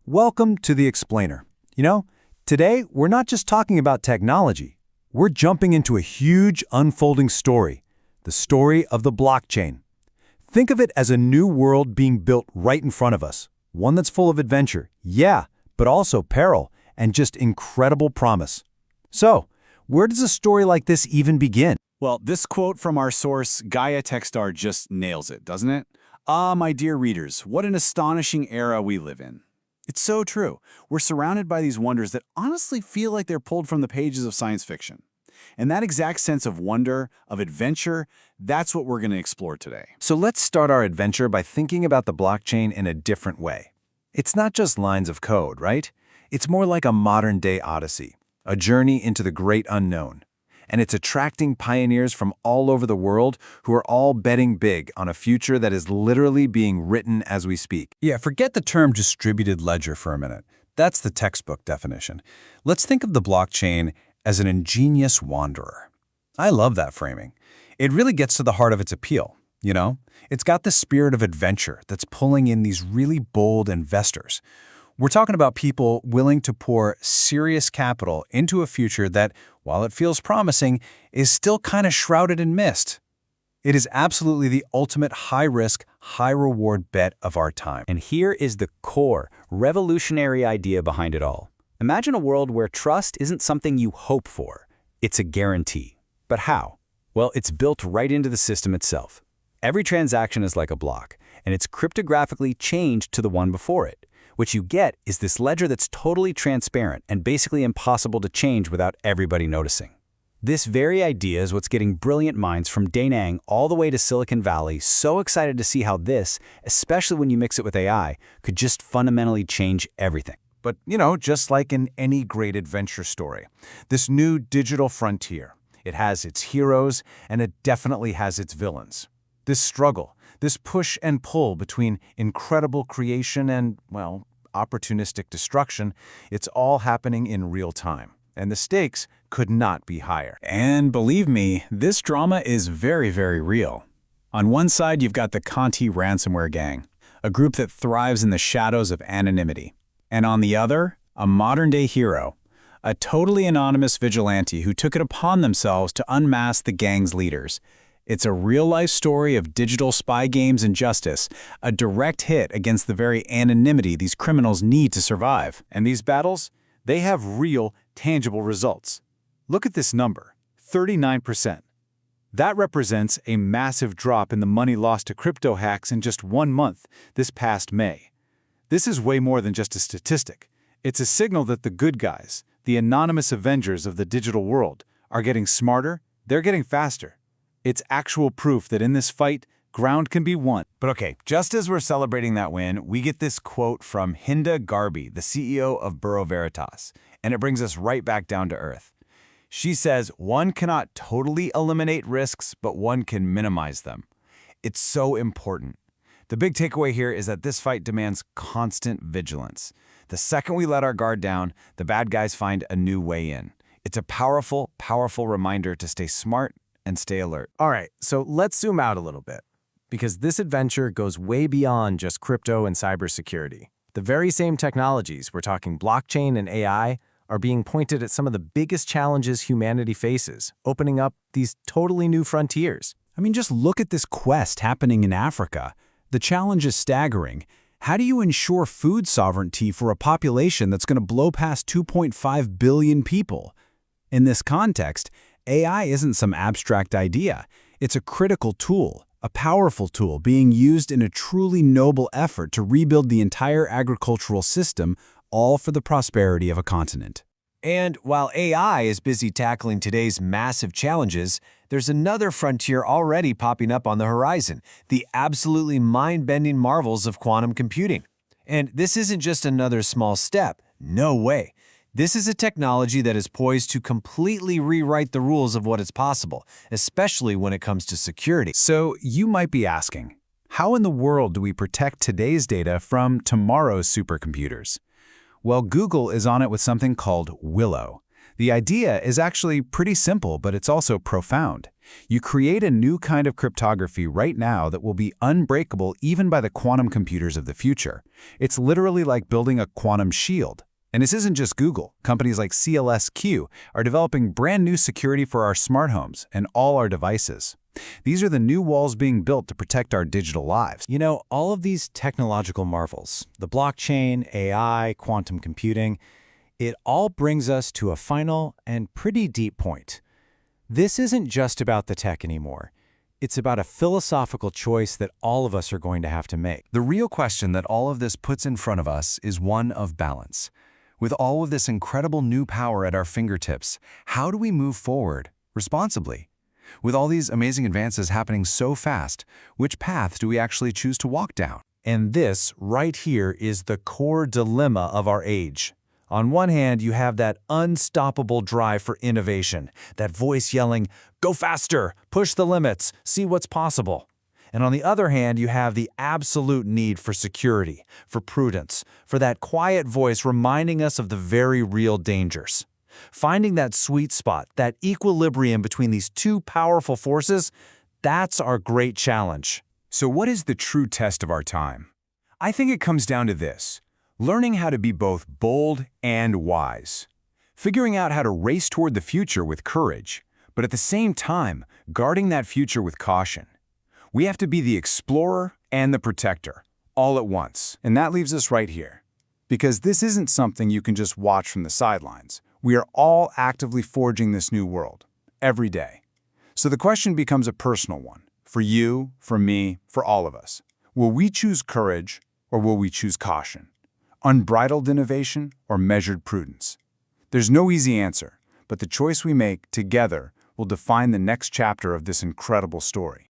Welcome to the Explainer. Today we're not just talking about technology. We're jumping into a huge unfolding story, the story of the blockchain. Think of it as a new world being built right in front of us, one that's full of adventure, yeah, but also peril and just incredible promise. So, where does a story like this even begin? Well, this quote from our source, Gaia Techstar, just nails it, doesn't it? Ah, my dear readers, what an astonishing era we live in. It's so true. We're surrounded by these wonders that honestly feel like they're pulled from the pages of science fiction. And that exact sense of wonder, of adventure, that's what we're going to explore today. So let's start our adventure by thinking about the blockchain in a different way. It's not just lines of code, right? It's more like a modern-day odyssey, a journey into the great unknown. And it's attracting pioneers from all over the world who are all betting big on a future that is literally being written as we speak. Yeah, forget the term distributed ledger for a minute. That's the textbook definition. Let's think of the blockchain as an ingenious wanderer. I love that framing. It really gets to the heart of its appeal, It's got the spirit of adventure that's pulling in these really bold investors. We're talking about people willing to pour serious capital into a future that, while it feels promising, is still kind of shrouded in mist. It is absolutely the ultimate high-risk, high-reward bet of our time. And here is the core, revolutionary idea behind it all. Imagine a world where trust isn't something you hope for. It's a guarantee. But how? Well, it's built right into the system itself. Every transaction is like a block, and it's cryptographically chained to the one before it. What you get is this ledger that's totally transparent and basically impossible to change without everybody noticing. This very idea is what's getting brilliant minds from Da Nang all the way to Silicon Valley so excited to see how this, especially when you mix it with AI, could just fundamentally change everything. But, just like in any great adventure story, this new digital frontier, it has its heroes and it definitely has its villains. This struggle, this push and pull between incredible creation and, opportunistic destruction, it's all happening in real time. And the stakes could not be higher. And believe me, this drama is very, very real. On one side, you've got the Conti ransomware gang, a group that thrives in the shadows of anonymity. And on the other, a modern-day hero, a totally anonymous vigilante who took it upon themselves to unmask the gang's leaders. It's a real-life story of digital spy games and justice, a direct hit against the very anonymity these criminals need to survive. And these battles, they have real, tangible results. Look at this number, 39%. That represents a massive drop in the money lost to crypto hacks in just 1 month, this past May. This is way more than just a statistic. It's a signal that the good guys, the anonymous avengers of the digital world, are getting smarter, they're getting faster. It's actual proof that in this fight, ground can be won. But okay, just as we're celebrating that win, we get this quote from Hinda Garbi, the CEO of Bureau Veritas, and it brings us right back down to earth. She says, one cannot totally eliminate risks, but one can minimize them. It's so important. The big takeaway here is that this fight demands constant vigilance. The second we let our guard down, the bad guys find a new way in. It's a powerful, powerful reminder to stay smart and stay alert. All right, so let's zoom out a little bit, because this adventure goes way beyond just crypto and cybersecurity. The very same technologies, we're talking blockchain and AI, are being pointed at some of the biggest challenges humanity faces, opening up these totally new frontiers. Just look at this quest happening in Africa. The challenge is staggering. How do you ensure food sovereignty for a population that's going to blow past 2.5 billion people? In this context, AI isn't some abstract idea. It's a critical tool, a powerful tool being used in a truly noble effort to rebuild the entire agricultural system, all for the prosperity of a continent. And while AI is busy tackling today's massive challenges, there's another frontier already popping up on the horizon, the absolutely mind-bending marvels of quantum computing. And this isn't just another small step. No way. This is a technology that is poised to completely rewrite the rules of what is possible, especially when it comes to security. So you might be asking, how in the world do we protect today's data from tomorrow's supercomputers? Well, Google is on it with something called Willow. The idea is actually pretty simple, but it's also profound. You create a new kind of cryptography right now that will be unbreakable even by the quantum computers of the future. It's literally like building a quantum shield. And this isn't just Google. Companies like CLSQ are developing brand new security for our smart homes and all our devices. These are the new walls being built to protect our digital lives. You know, all of these technological marvels, the blockchain, AI, quantum computing, it all brings us to a final and pretty deep point. This isn't just about the tech anymore. It's about a philosophical choice that all of us are going to have to make. The real question that all of this puts in front of us is one of balance. With all of this incredible new power at our fingertips, how do we move forward responsibly? With all these amazing advances happening so fast, which path do we actually choose to walk down? And this, right here, is the core dilemma of our age. On one hand, you have that unstoppable drive for innovation, that voice yelling, "Go faster, push the limits, see what's possible." And on the other hand, you have the absolute need for security, for prudence, for that quiet voice reminding us of the very real dangers. Finding that sweet spot, that equilibrium between these two powerful forces, that's our great challenge. So what is the true test of our time? I think it comes down to this: learning how to be both bold and wise. Figuring out how to race toward the future with courage, but at the same time, guarding that future with caution. We have to be the explorer and the protector, all at once. And that leaves us right here. Because this isn't something you can just watch from the sidelines. We are all actively forging this new world, every day. So the question becomes a personal one, for you, for me, for all of us. Will we choose courage, or will we choose caution? Unbridled innovation, or measured prudence? There's no easy answer, but the choice we make together will define the next chapter of this incredible story.